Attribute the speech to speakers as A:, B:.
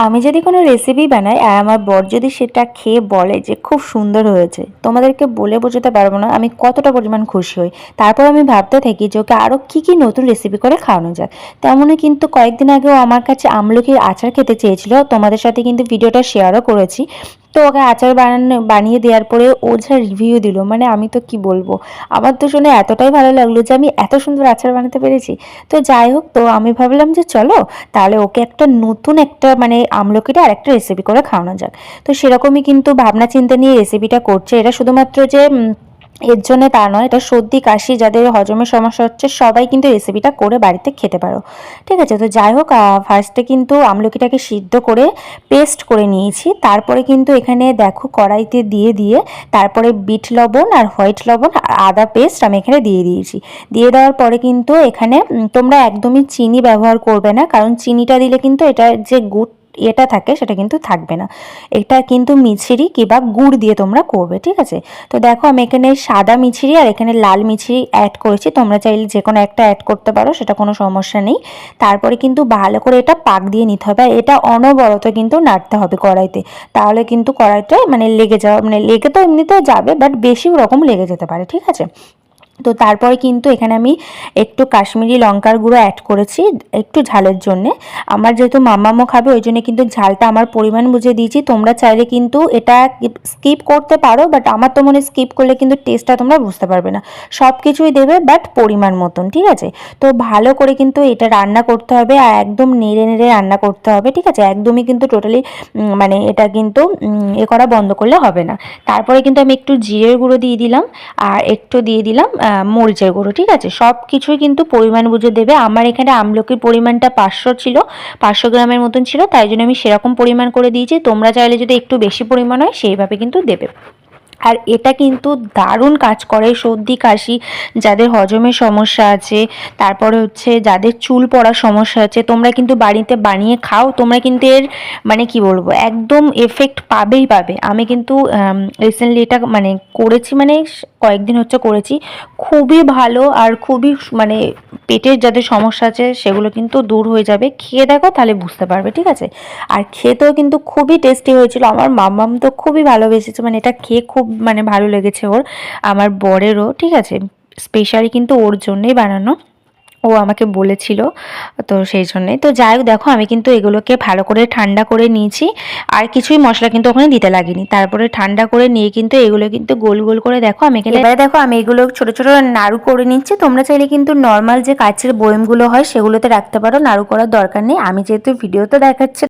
A: আমি যদি কোনো রেসিপি বানাই আর আমার বর যদি সেটা খেয়ে বলে যে খুব সুন্দর হয়েছে, তোমাদেরকে বলে বোঝাতে পারবো না আমি কতটা পরিমাণ খুশি হই। তারপর আমি ভাবতে থাকি যে ওকে আরও কী কী নতুন রেসিপি করে খাওয়ানো যায়। তেমনই কিন্তু কয়েকদিন আগেও আমার কাছে আমলকির আচার খেতে চেয়েছিল, তোমাদের সাথে কিন্তু ভিডিওটা শেয়ারও করেছি। তো ওকে আচার বানিয়ে দেওয়ার পরে ও যা রিভিউ দিল, মানে আমি তো কি বলবো, আমার তো শুনে এতটাই ভালো লাগলো যে আমি এত সুন্দর আচার বানাতে পেরেছি। তো যাই হোক, তো আমি ভাবলাম যে চলো তাহলে ওকে একটা নতুন একটা মানে আমলকিটা আর একটা রেসিপি করে খাওয়ানো যাক। তো সেরকমই কিন্তু ভাবনা চিন্তা নিয়ে রেসিপিটা করছে। এটা শুধুমাত্র যে এর জন্য তা নয়, এটা সর্দি কাশি যাদের হজমের সমস্যা হচ্ছে সবাই কিন্তু রেসিপিটা করে বাড়িতে খেতে পারো। ঠিক আছে, তো যাই হোক, ফার্স্টে কিন্তু আমলকিটাকে সিদ্ধ করে পেস্ট করে নিয়েছি। তারপরে কিন্তু এখানে দেখো কড়াইতে দিয়ে দিয়ে তারপরে বিট লবণ আর হোয়াইট লবণ আর আদা পেস্ট আমি এখানে দিয়ে দিয়েছি। দিয়ে দেওয়ার পরে কিন্তু এখানে তোমরা একদমই চিনি ব্যবহার করবে না, কারণ চিনিটা দিলে কিন্তু এটা যে গুড় এটা থাকে সেটা কিন্তু থাকবে না। এটা কিন্তু মিছরি কিংবা গুড় দিয়ে তোমরা করবে, ঠিক আছে। তো দেখো আমি এখানে সাদা মিছরি আর এখানে লাল মিছরি অ্যাড করেছি, তোমরা চাইলে যে কোনো একটা অ্যাড করতে পারো, সেটা কোনো সমস্যা নেই। তারপরে কিন্তু ভালো করে এটা পাক দিয়ে নিতে হবে, আর এটা অনবরত কিন্তু নাড়তে হবে কড়াইতে, তাহলে কিন্তু কড়াইটা মানে লেগে যাওয়া, মানে লেগে তো এমনিতেও যাবে বাট বেশি ওরকম লেগে যেতে পারে, ঠিক আছে। তো তারপরে কিন্তু এখানে আমি একটু কাশ্মীরি লঙ্কার গুঁড়ো অ্যাড করেছি একটু ঝালের জন্যে। আমার যেহেতু মাম্মামও খাবে ওই জন্য কিন্তু ঝালটা আমার পরিমাণ বুঝে দিয়েছি। তোমরা চাইলে কিন্তু এটা স্কিপ করতে পারো, বাট আমার তো মনে স্কিপ করলে কিন্তু টেস্টটা তোমরা বুঝতে পারবে না। সব কিছুই দেবে বাট পরিমাণ মতন, ঠিক আছে। তো ভালো করে কিন্তু এটা রান্না করতে হবে আর একদম নেড়ে নেড়ে রান্না করতে হবে, ঠিক আছে। একদমই কিন্তু টোটালি মানে এটা কিন্তু এ করা বন্ধ করলে হবে না। তারপরে কিন্তু আমি একটু জিরের গুঁড়ো দিয়ে দিলাম আর একটু দিয়ে দিলাম মরিচের গুঁড়ো, ঠিক আছে। সব কিছুই কিন্তু পরিমাণ বুঝে দেবে। আমার এখানে আমলকির পরিমাণটা 500 ছিল, 500 গ্রামের মতন ছিল, তাই জন্য আমি সেরকম পরিমাণ করে দিয়েছি। তোমরা চাইলে যদি একটু বেশি পরিমাণ হয় সেইভাবে কিন্তু দেবে। আর এটা কিন্তু দারুণ কাজ করে সর্দি কাশি যাদের হজমের সমস্যা আছে, তারপরে হচ্ছে যাদের চুল পড়ার সমস্যা আছে, তোমরা কিন্তু বাড়িতে বানিয়ে খাও, তোমরা কিন্তু এর মানে কি বলবো একদম এফেক্ট পাবেই পাবে। আমি কিন্তু রিসেন্টলি এটা মানে করেছি, মানে কয়েকদিন হচ্ছে করেছি, খুবই ভালো আর খুবই মানে পেটের যাদের সমস্যা আছে সেগুলো কিন্তু দূর হয়ে যাবে। খেয়ে দেখো তাহলে বুঝতে পারবে, ঠিক আছে। আর খেতেও কিন্তু খুবই টেস্টি হয়েছিল, আমার মাম্মাম তো খুবই ভালোবেসেছে, মানে এটা খেয়ে খুব মানে ভালো লেগেছে ওর, আমার বরেরও, ঠিক আছে। স্পেশালি কিন্তু ওর জন্যই বানানো, ও আমাকে বলেছিল, তো সেই জন্যই। তো যাই হোক, দেখো আমি কিন্তু এগুলোকে ভালো করে ঠান্ডা করে নিয়েছি, আর কিছুই মশলা কিন্তু ওখানে দিতে লাগেনি। তারপরে ঠান্ডা করে নিয়ে কিন্তু এগুলো কিন্তু গোল গোল করে দেখো আমি এখানে, এবারে দেখো আমি এগুলো ছোট ছোট নাড়ু করে নিচ্ছি। তোমরা চাইলে কিন্তু নর্মাল যে কাচের বয়মগুলো হয় সেগুলোতে রাখতে পারো, নাড়ু করার দরকার নেই। আমি যেহেতু ভিডিওতে দেখাচ্ছি